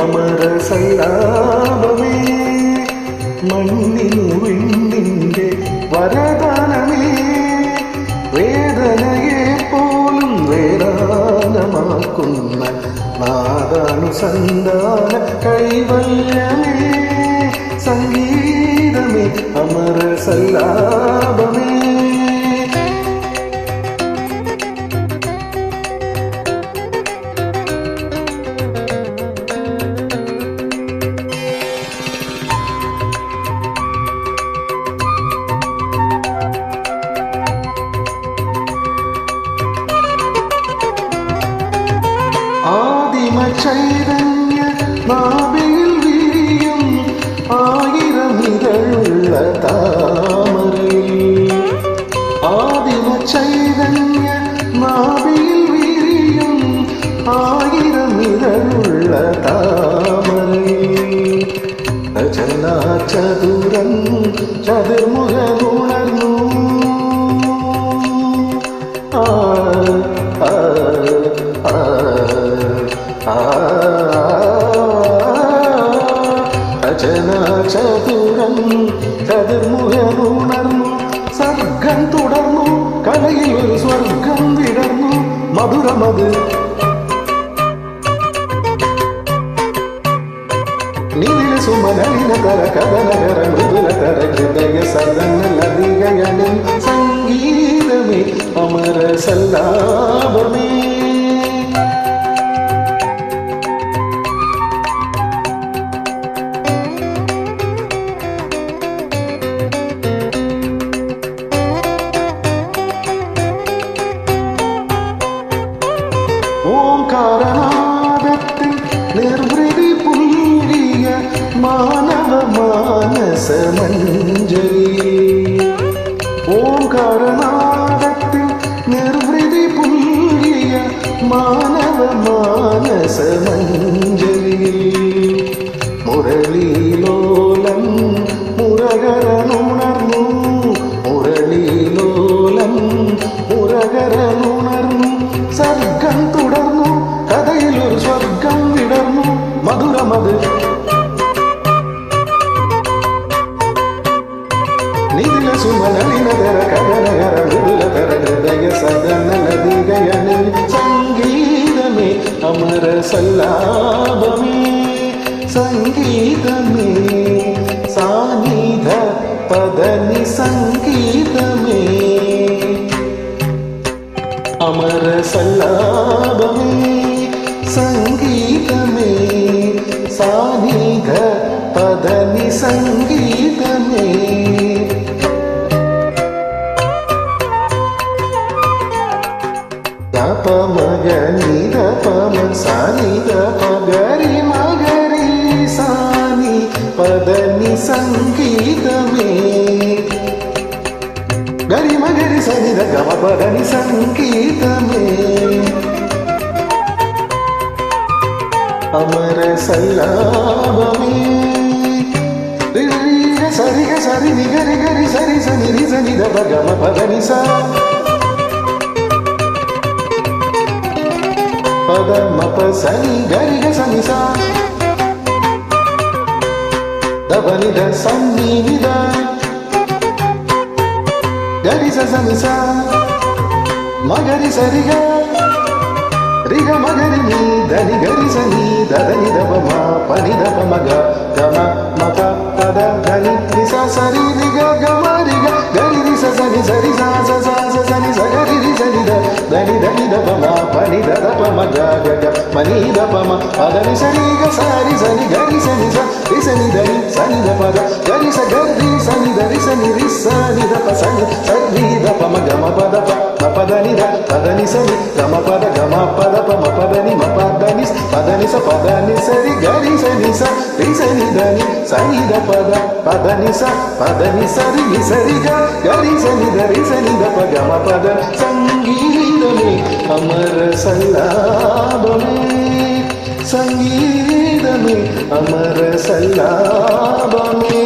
അമര സല്ലാപമേ മണ്ണിനു വിണ്ണിന്റെ വരദാനമേ വേദനയെ പോലും വേദാനമാക്കുന്ന നാദാനുസന്ധാന കൈവല്യമേ സംഗീതമേ അമര സല്ലാപമേ ചൈതന്യ നാഭിയിൽ വീഴും ആയിരമിതഴുള്ള താമരയിൽ ആദിമ ചൈതന്യ നാഭിയിൽ വീഴും ആയിരമിതഴുള്ള താമരയിൽ രചനാചതുരൻ ചതുർമുഖനുണർന്നു രചനാചതുരം ചതുർമുഖനുണർന്നു സർഗം തുടർന്നു കലയിൽ ഒരു സ്വർഗം വിടർന്നു മധുരമത് നില സുമനലിനതര കഥനകര മൃദുലതര ഹൃദയ സദനലധികയനും സംഗീതമേ അമര സല്ലാപമേ ഓംകാരനാദത്തിൽ നിർവൃതി പുല്ലിയ മാനവ മാനസമഞ്ജലി ഓംകാരനാദത്തിൽ നിർവൃതി പുല്ലിയ മാനവ മാനസമഞ്ജലി മുരളീലോലം മുരകരനുണർന്നു മുരളീലോലം മുരകരനുണർന്നു സർഗം തുടർന്നു കഥയിൽ ഒരു സ്വർഗം വിടർന്നു മധുരമത് നില സുമനലിനതര കഥനകര മൃദുലതര ഹൃദയ സദനലധികയനിൽ സംഗീതമേ അമര സല്ലാപമേ സംഗീതമേ സാനിധ പദനി സംഗീതമേ അമര സല്ലാപമേ സംഗീതമേ സാനിധ പദനി സംഗീതമേ ദപ മഗനി ദപമ സാനിധ പഗരി മഗരി സാനി പദനി സംഗീതമേ ഗരി മഗരി സനിധ ഗമ പദനി സംഗീതമേ അമര സല്ലാപമേ സരിഗ സരി നിഗരി ഗരി സരി സനി രി സനി ധ ഗമ പദനി സ പദ മപ സനി ഗരി ഗ സനി സ ധ നി ധ സനി നി ധ gari sa sa ni sa magari sa riga riga magari ni dani gari sa ni dani da pa ma pani da pa maga gama mapa pada dani ni sa sa ri riga gama riga gari ni sa ni sa ri sa sa ni sa gari ri sa ni da dani da pa ma pani da pa maga ga mani da pa ma pada ni sa riga sa ri sa ni gari sa ni ri sa ni dani sa ni da pa gari sa gari sa ni da ri sa ni da pa sa ni ri da pa ma ga ma pa da pa da ni sa ni ga ma pa da pa ma pa da ni sa ri gari sa ni ri sa ni da ni sa ni da pa da ni sa ri ga gari sa ni da pa ga ma pa da സംഗീതമേ അമര സല്ലാപമേ സംഗീതമേ അമര സല്ലാപമേ